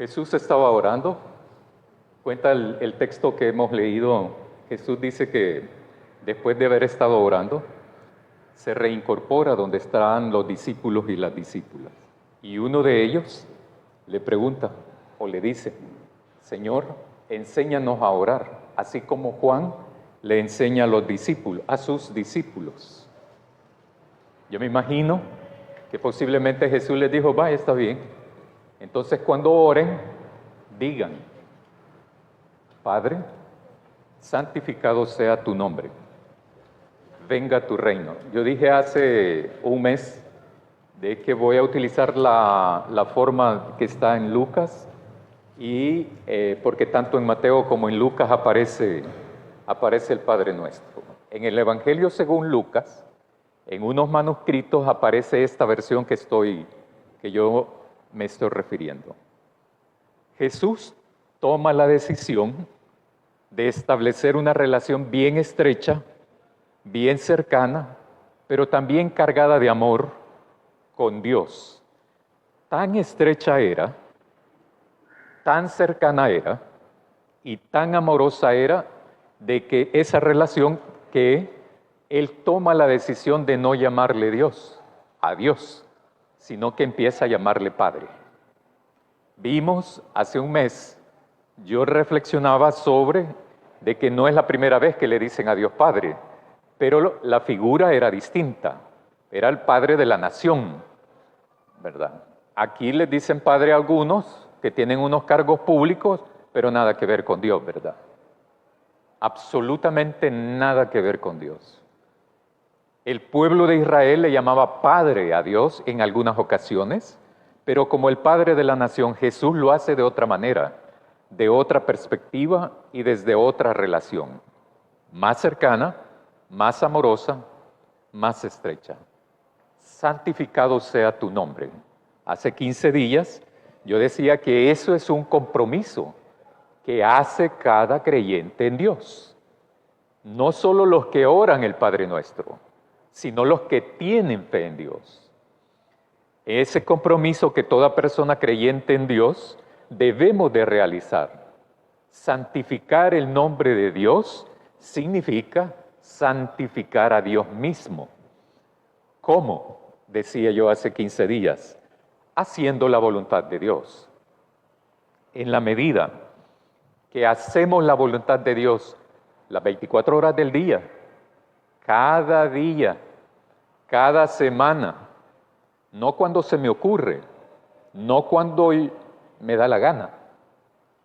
Jesús estaba orando. Cuenta el texto que hemos leído. Jesús dice que después de haber estado orando, se reincorpora donde estaban los discípulos y las discípulas. Y uno de ellos le pregunta o le dice: Señor, enséñanos a orar, así como Juan le enseña a los discípulos, a sus discípulos. Yo me imagino que posiblemente Jesús les dijo: vaya, está bien. Entonces cuando oren, digan: Padre, santificado sea tu nombre, venga tu reino. Yo dije hace un mes de que voy a utilizar la forma que está en Lucas, y porque tanto en Mateo como en Lucas aparece el Padre Nuestro. En el Evangelio según Lucas, en unos manuscritos aparece esta versión que yo me estoy refiriendo. Jesús toma la decisión de establecer una relación bien estrecha, bien cercana, pero también cargada de amor con Dios. Tan estrecha era, tan cercana era y tan amorosa era de que esa relación que Él toma la decisión de no llamarle Dios, a Dios, sino que empieza a llamarle Padre. Vimos hace un mes, yo reflexionaba sobre de que no es la primera vez que le dicen a Dios Padre, pero la figura era distinta, era el Padre de la nación, ¿verdad? Aquí les dicen Padre a algunos que tienen unos cargos públicos, pero nada que ver con Dios, ¿verdad? Absolutamente nada que ver con Dios. El pueblo de Israel le llamaba Padre a Dios en algunas ocasiones, pero como el Padre de la nación, Jesús lo hace de otra manera, de otra perspectiva y desde otra relación, más cercana, más amorosa, más estrecha. Santificado sea tu nombre. Hace 15 días yo decía que eso es un compromiso que hace cada creyente en Dios. No solo los que oran el Padre Nuestro, sino los que tienen fe en Dios. Ese compromiso que toda persona creyente en Dios debemos de realizar. Santificar el nombre de Dios significa santificar a Dios mismo. ¿Cómo? Decía yo hace 15 días. Haciendo la voluntad de Dios. En la medida que hacemos la voluntad de Dios las 24 horas del día, cada semana, no cuando se me ocurre, no cuando me da la gana,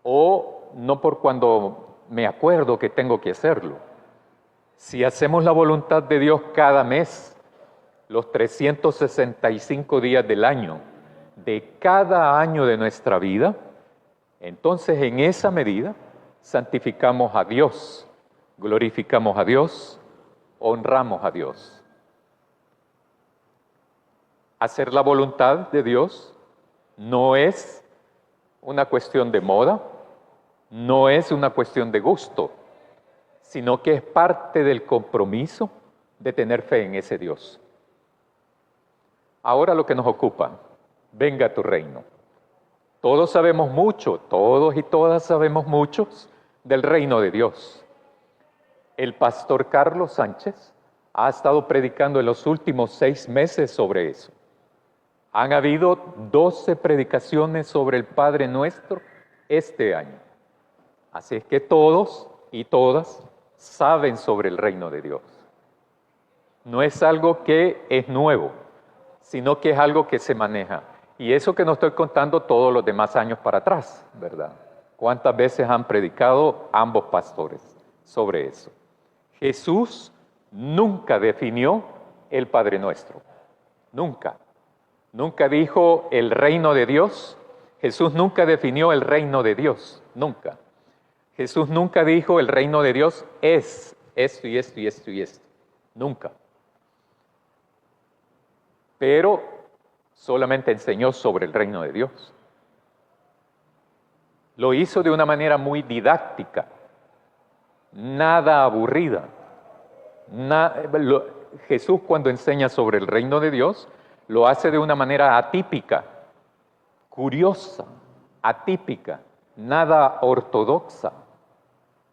o no por cuando me acuerdo que tengo que hacerlo. Si hacemos la voluntad de Dios cada mes, los 365 días del año, de cada año de nuestra vida, entonces en esa medida santificamos a Dios, glorificamos a Dios, honramos a Dios. Hacer la voluntad de Dios no es una cuestión de moda, no es una cuestión de gusto, sino que es parte del compromiso de tener fe en ese Dios. Ahora lo que nos ocupa, venga tu reino. Todos sabemos mucho, todos y todas sabemos muchos del reino de Dios. El pastor Carlos Sánchez ha estado predicando en los últimos 6 meses sobre eso. Han habido 12 predicaciones sobre el Padre Nuestro este año. Así es que todos y todas saben sobre el reino de Dios. No es algo que es nuevo, sino que es algo que se maneja. Y eso que no estoy contando todos los demás años para atrás, ¿verdad? ¿Cuántas veces han predicado ambos pastores sobre eso? Jesús nunca definió el Padre Nuestro. Nunca. Nunca dijo el reino de Dios. Jesús nunca definió el reino de Dios. Nunca. Jesús nunca dijo el reino de Dios es esto y esto y esto y esto. Nunca. Pero solamente enseñó sobre el reino de Dios. Lo hizo de una manera muy didáctica, nada aburrida. Jesús cuando enseña sobre el reino de Dios, lo hace de una manera atípica, curiosa, atípica, nada ortodoxa,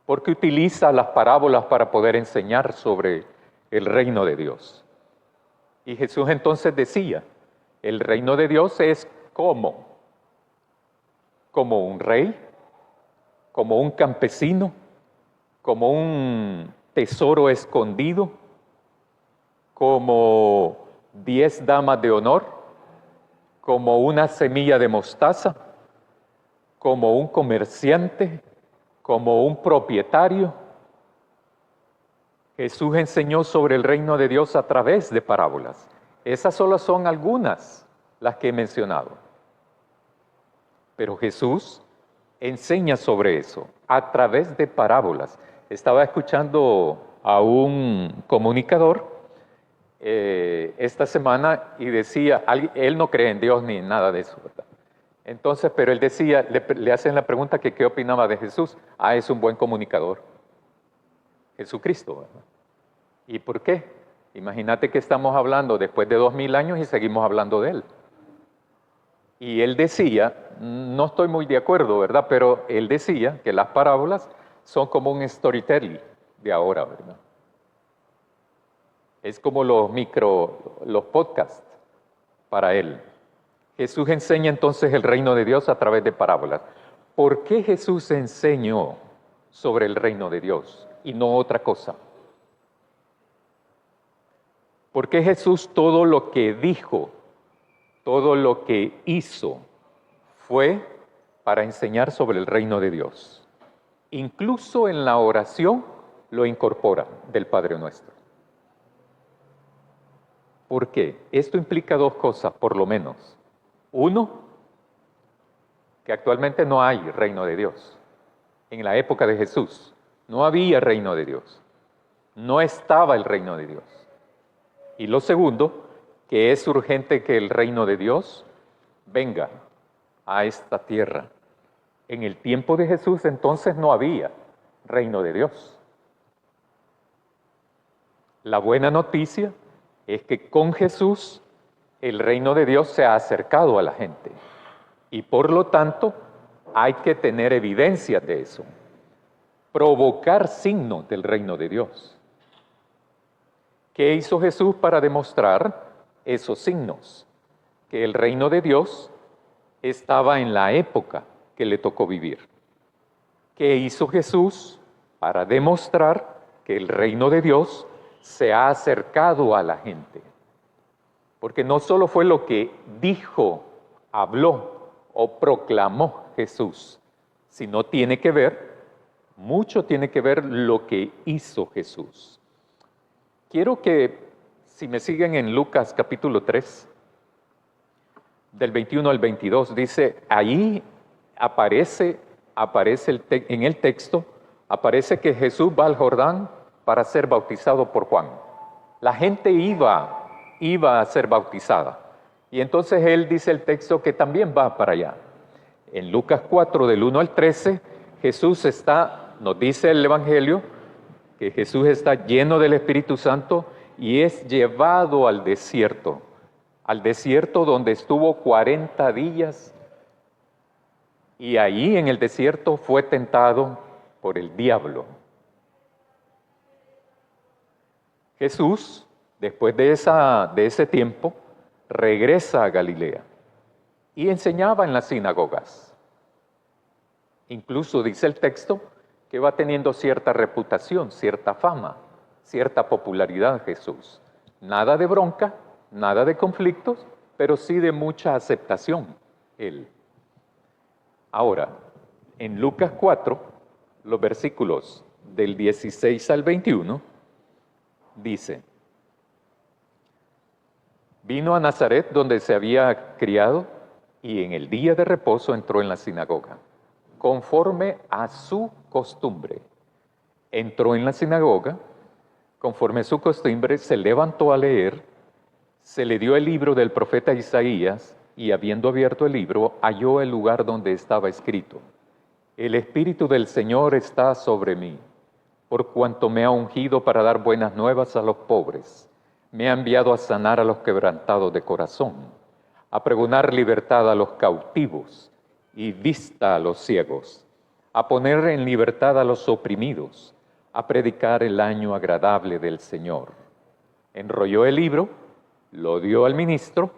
porque utiliza las parábolas para poder enseñar sobre el reino de Dios. Y Jesús entonces decía, el reino de Dios es como un rey, como un campesino, como un tesoro escondido, como 10 damas de honor, como una semilla de mostaza, como un comerciante, como un propietario. Jesús enseñó sobre el reino de Dios a través de parábolas. Esas solo son algunas las que he mencionado. Pero Jesús enseña sobre eso a través de parábolas. Estaba escuchando a un comunicador esta semana y decía, él no cree en Dios ni en nada de eso, ¿verdad? Entonces, pero él decía, le hacen la pregunta que qué opinaba de Jesús. Es un buen comunicador. Jesucristo, ¿verdad? ¿Y por qué? Imagínate que estamos hablando después de 2000 años y seguimos hablando de él. Y él decía, no estoy muy de acuerdo, ¿verdad? Pero él decía que las parábolas son como un storytelling de ahora, ¿verdad? Es como los podcasts para él. Jesús enseña entonces el reino de Dios a través de parábolas. ¿Por qué Jesús enseñó sobre el reino de Dios y no otra cosa? ¿Por qué Jesús todo lo que dijo, todo lo que hizo, fue para enseñar sobre el reino de Dios? Incluso en la oración lo incorpora del Padre Nuestro. ¿Por qué? Esto implica dos cosas, por lo menos. Uno, que actualmente no hay reino de Dios. En la época de Jesús no había reino de Dios. No estaba el reino de Dios. Y lo segundo, que es urgente que el reino de Dios venga a esta tierra. En el tiempo de Jesús entonces no había reino de Dios. La buena noticia es que con Jesús el reino de Dios se ha acercado a la gente y por lo tanto hay que tener evidencias de eso, provocar signos del reino de Dios. ¿Qué hizo Jesús para demostrar esos signos? Que el reino de Dios estaba en la época que le tocó vivir. ¿Qué hizo Jesús para demostrar que el reino de Dios se ha acercado a la gente? Porque no solo fue lo que dijo, habló o proclamó Jesús, sino mucho tiene que ver lo que hizo Jesús. Quiero que, si me siguen en Lucas capítulo 3, del 21 al 22, dice, ahí aparece en el texto, aparece que Jesús va al Jordán para ser bautizado por Juan. La gente iba a ser bautizada. Y entonces él dice el texto que también va para allá. En Lucas 4, del 1 al 13, Jesús nos dice el Evangelio, que Jesús está lleno del Espíritu Santo y es llevado al desierto donde estuvo 40 días y ahí en el desierto fue tentado por el diablo. Jesús, después de ese tiempo, regresa a Galilea y enseñaba en las sinagogas. Incluso dice el texto que va teniendo cierta reputación, cierta fama, cierta popularidad Jesús. Nada de bronca, nada de conflictos, pero sí de mucha aceptación él. Ahora, en Lucas 4, los versículos del 16 al 21, dice, vino a Nazaret donde se había criado y en el día de reposo entró en la sinagoga, conforme a su costumbre. Entró en la sinagoga, conforme a su costumbre, se levantó a leer, se le dio el libro del profeta Isaías y habiendo abierto el libro, halló el lugar donde estaba escrito, el Espíritu del Señor está sobre mí, por cuanto me ha ungido para dar buenas nuevas a los pobres, me ha enviado a sanar a los quebrantados de corazón, a pregonar libertad a los cautivos y vista a los ciegos, a poner en libertad a los oprimidos, a predicar el año agradable del Señor. Enrolló el libro, lo dio al ministro,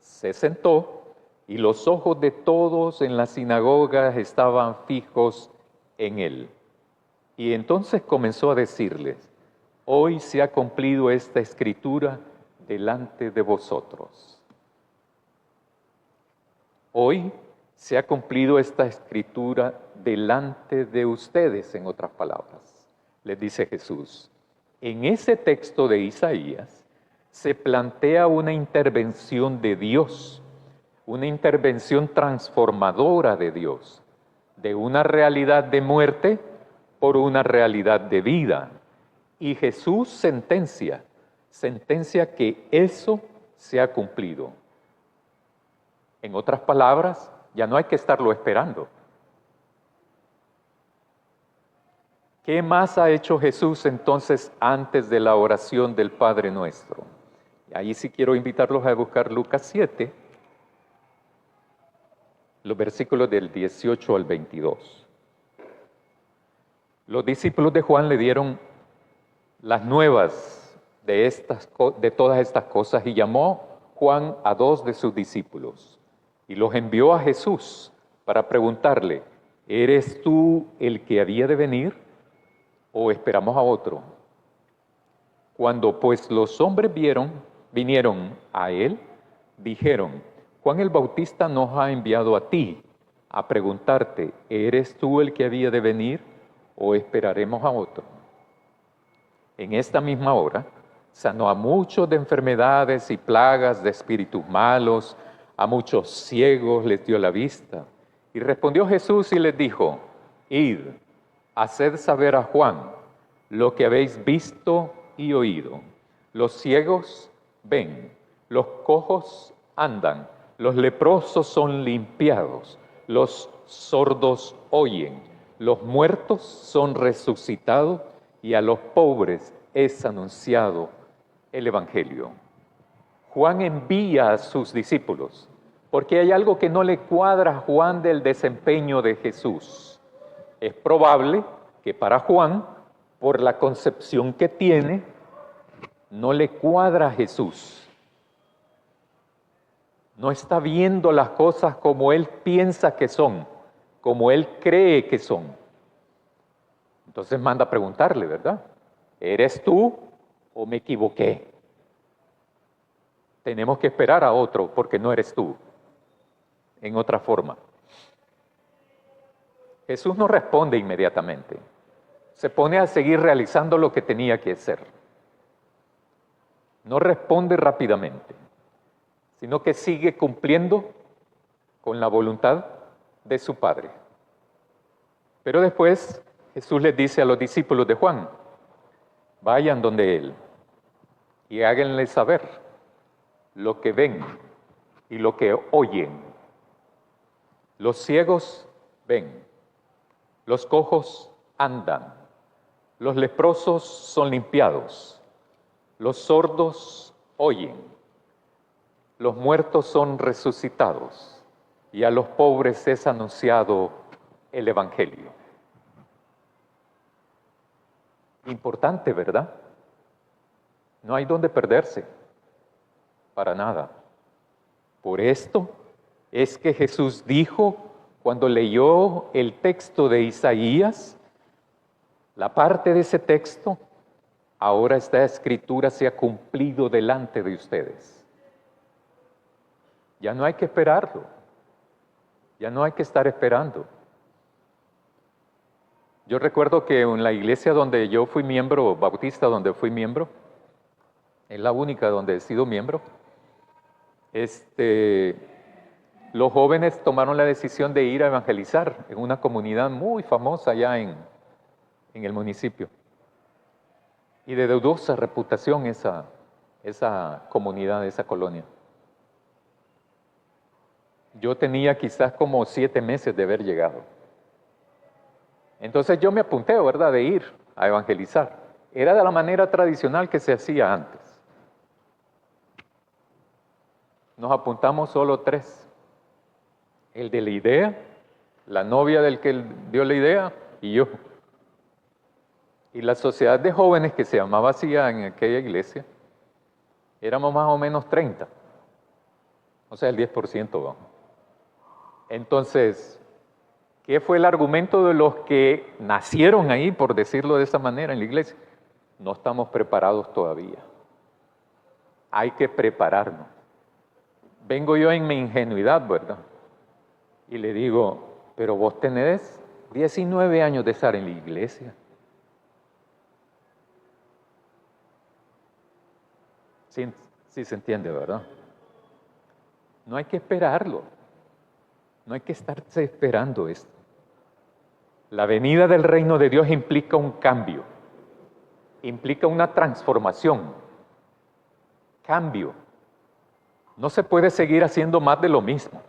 se sentó, y los ojos de todos en la sinagoga estaban fijos en él. Y entonces comenzó a decirles: hoy se ha cumplido esta escritura delante de vosotros. Hoy se ha cumplido esta escritura delante de ustedes, en otras palabras. Les dice Jesús. En ese texto de Isaías se plantea una intervención de Dios, una intervención transformadora de Dios, de una realidad de muerte por una realidad de vida. Y Jesús sentencia que eso se ha cumplido. En otras palabras, ya no hay que estarlo esperando. ¿Qué más ha hecho Jesús entonces antes de la oración del Padre Nuestro? Y ahí sí quiero invitarlos a buscar Lucas 7, los versículos del 18 al 22. Los discípulos de Juan le dieron las nuevas de todas estas cosas y llamó Juan a 2 de sus discípulos y los envió a Jesús para preguntarle: ¿eres tú el que había de venir o esperamos a otro? Cuando pues los hombres vinieron a él, dijeron: Juan el Bautista nos ha enviado a ti a preguntarte: ¿eres tú el que había de venir o esperaremos a otro? En esta misma hora sanó a muchos de enfermedades y plagas de espíritus malos, a muchos ciegos les dio la vista. Y respondió Jesús y les dijo: id, haced saber a Juan lo que habéis visto y oído. Los ciegos ven, los cojos andan, los leprosos son limpiados, los sordos oyen, los muertos son resucitados y a los pobres es anunciado el Evangelio. Juan envía a sus discípulos porque hay algo que no le cuadra a Juan del desempeño de Jesús. Es probable que para Juan, por la concepción que tiene, no le cuadra a Jesús. No está viendo las cosas como él piensa que son, como él cree que son. Entonces manda a preguntarle, ¿verdad? ¿Eres tú o me equivoqué? Tenemos que esperar a otro porque no eres tú. En otra forma. Jesús no responde inmediatamente. Se pone a seguir realizando lo que tenía que hacer. No responde rápidamente, sino que sigue cumpliendo con la voluntad de su Padre. Pero después Jesús les dice a los discípulos de Juan: vayan donde él y háganle saber lo que ven y lo que oyen. Los ciegos ven, los cojos andan, los leprosos son limpiados, los sordos oyen, los muertos son resucitados y a los pobres es anunciado el Evangelio. Importante, ¿verdad? No hay donde perderse, para nada. Por esto es que Jesús dijo, cuando leyó el texto de Isaías, la parte de ese texto: ahora esta escritura se ha cumplido delante de ustedes. Ya no hay que esperarlo, ya no hay que estar esperando. Yo recuerdo que en la iglesia donde yo fui miembro, bautista donde fui miembro, es la única donde he sido miembro, los jóvenes tomaron la decisión de ir a evangelizar en una comunidad muy famosa allá en el municipio. Y de dudosa reputación esa comunidad, esa colonia. Yo tenía quizás como 7 meses de haber llegado. Entonces yo me apunté, ¿verdad?, de ir a evangelizar. Era de la manera tradicional que se hacía antes. Nos apuntamos solo 3. El de la idea, la novia del que dio la idea y yo. Y la sociedad de jóvenes que se llamaba así en aquella iglesia, éramos más o menos 30, o sea, el 10%, vamos. Entonces, ¿qué fue el argumento de los que nacieron ahí, por decirlo de esa manera, en la iglesia? No estamos preparados todavía. Hay que prepararnos. Vengo yo en mi ingenuidad, ¿verdad? Y le digo, pero vos tenés 19 años de estar en la iglesia. Sí se entiende, ¿verdad? No hay que esperarlo. No hay que estarse esperando esto. La venida del reino de Dios implica un cambio, implica una transformación. Cambio. No se puede seguir haciendo más de lo mismo.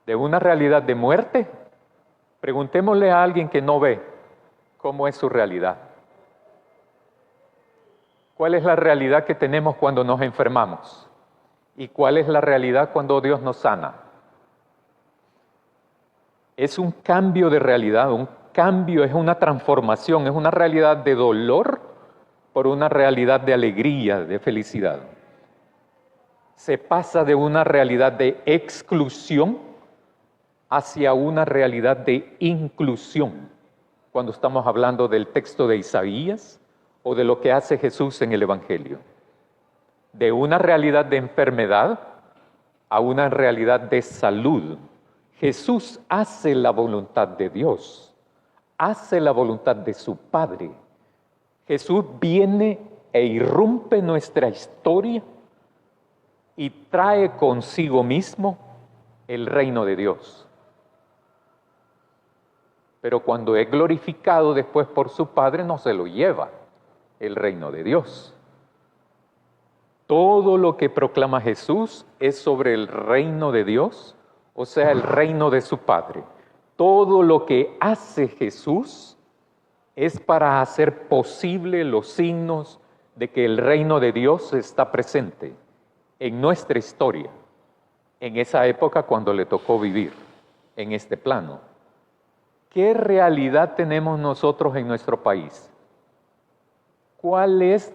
De una realidad de muerte, preguntémosle a alguien que no ve cómo es su realidad. ¿Cuál es la realidad que tenemos cuando nos enfermamos? ¿Y cuál es la realidad cuando Dios nos sana? Es un cambio de realidad, un cambio, es una transformación, es una realidad de dolor por una realidad de alegría, de felicidad. Se pasa de una realidad de exclusión hacia una realidad de inclusión, cuando estamos hablando del texto de Isaías o de lo que hace Jesús en el Evangelio. De una realidad de enfermedad a una realidad de salud. Jesús hace la voluntad de Dios, hace la voluntad de su Padre. Jesús viene e irrumpe nuestra historia y trae consigo mismo el reino de Dios. Pero cuando es glorificado después por su Padre, no se lo lleva el reino de Dios. Todo lo que proclama Jesús es sobre el reino de Dios, o sea, el reino de su Padre. Todo lo que hace Jesús es para hacer posible los signos de que el reino de Dios está presente en nuestra historia, en esa época cuando le tocó vivir en este plano. ¿Qué realidad tenemos nosotros en nuestro país? ¿Cuáles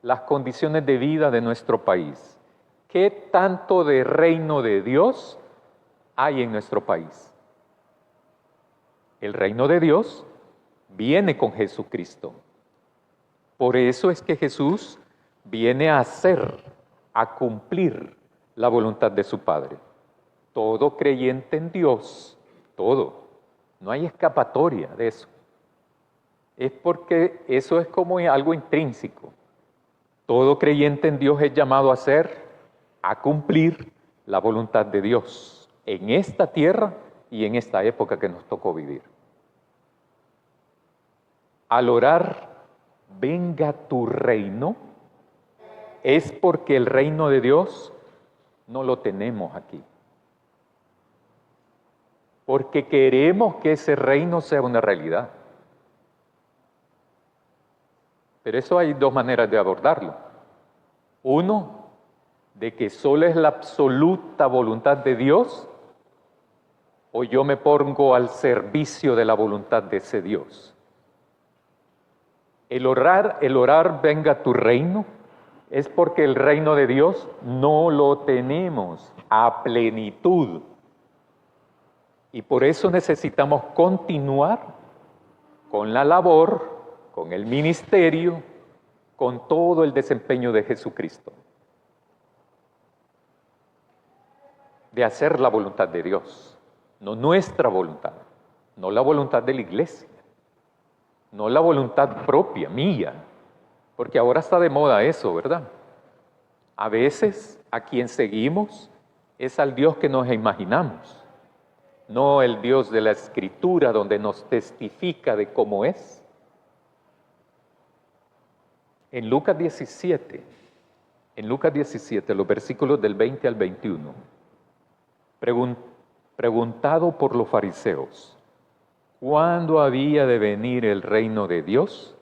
las condiciones de vida de nuestro país? ¿Qué tanto de reino de Dios hay en nuestro país? El reino de Dios viene con Jesucristo. Por eso es que Jesús viene a hacer, a cumplir la voluntad de su Padre. Todo creyente en Dios, todo. No hay escapatoria de eso. Es porque eso es como algo intrínseco. Todo creyente en Dios es llamado a hacer, a cumplir la voluntad de Dios en esta tierra y en esta época que nos tocó vivir. Al orar, venga tu reino, es porque el reino de Dios no lo tenemos aquí. Porque queremos que ese reino sea una realidad. Pero eso hay dos maneras de abordarlo. Uno, de que solo es la absoluta voluntad de Dios, o yo me pongo al servicio de la voluntad de ese Dios. El orar, venga tu reino, es porque el reino de Dios no lo tenemos a plenitud. Y por eso necesitamos continuar con la labor, con el ministerio, con todo el desempeño de Jesucristo. De hacer la voluntad de Dios, no nuestra voluntad, no la voluntad de la iglesia, no la voluntad propia, mía, porque ahora está de moda eso, ¿verdad? A veces a quien seguimos es al Dios que nos imaginamos, no el Dios de la Escritura donde nos testifica de cómo es. En Lucas 17, los versículos del 20 al 21, preguntado por los fariseos, ¿cuándo había de venir el reino de Dios?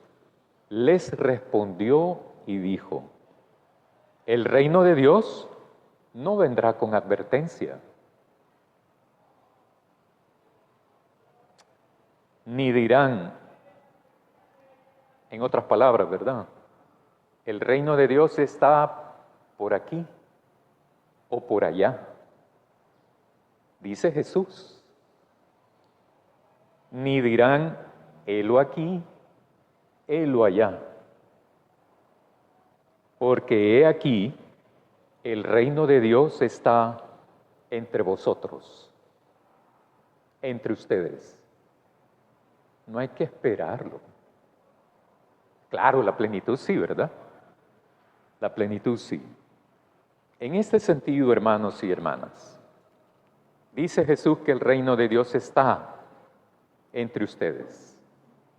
Les respondió y dijo, el reino de Dios no vendrá con advertencia, ni dirán, en otras palabras, ¿verdad? El reino de Dios está por aquí o por allá. Dice Jesús, ni dirán, helo aquí, helo allá. Porque he aquí, el reino de Dios está entre vosotros, entre ustedes. No hay que esperarlo. Claro, la plenitud sí, ¿verdad? La plenitud sí. En este sentido, hermanos y hermanas, dice Jesús que el reino de Dios está entre ustedes.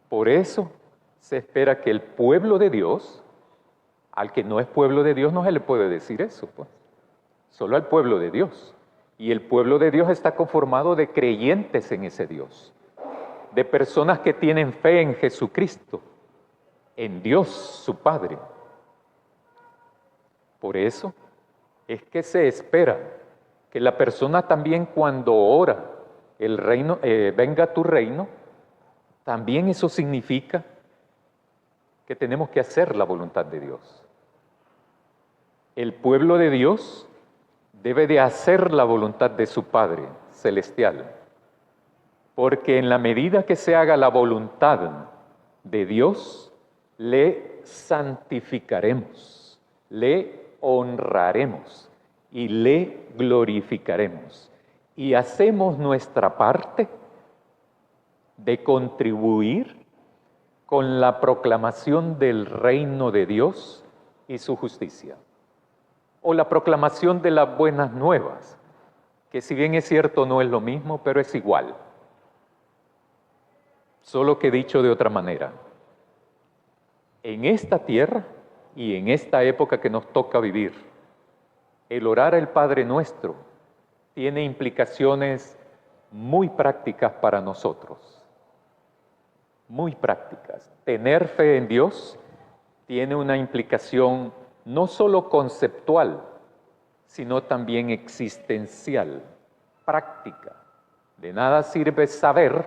Por eso se espera que el pueblo de Dios, al que no es pueblo de Dios no se le puede decir eso, pues. Solo al pueblo de Dios. Y el pueblo de Dios está conformado de creyentes en ese Dios, de personas que tienen fe en Jesucristo, en Dios su Padre. Por eso es que se espera que la persona también cuando ora el reino, venga tu reino, también eso significa que tenemos que hacer la voluntad de Dios. El pueblo de Dios debe de hacer la voluntad de su Padre celestial, porque en la medida que se haga la voluntad de Dios, le santificaremos, le honraremos y le glorificaremos. Y hacemos nuestra parte de contribuir con la proclamación del reino de Dios y su justicia. O la proclamación de las buenas nuevas, que si bien es cierto no es lo mismo, pero es igual. Solo que dicho de otra manera, en esta tierra y en esta época que nos toca vivir, el orar al Padre Nuestro tiene implicaciones muy prácticas para nosotros. Muy prácticas. Tener fe en Dios tiene una implicación no solo conceptual, sino también existencial, práctica. De nada sirve saber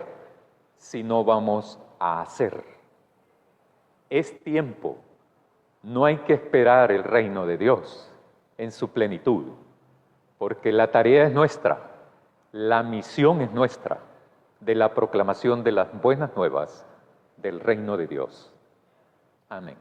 si no vamos a hacer. Es tiempo, no hay que esperar el reino de Dios en su plenitud, porque la tarea es nuestra, la misión es nuestra, de la proclamación de las buenas nuevas del reino de Dios. Amén.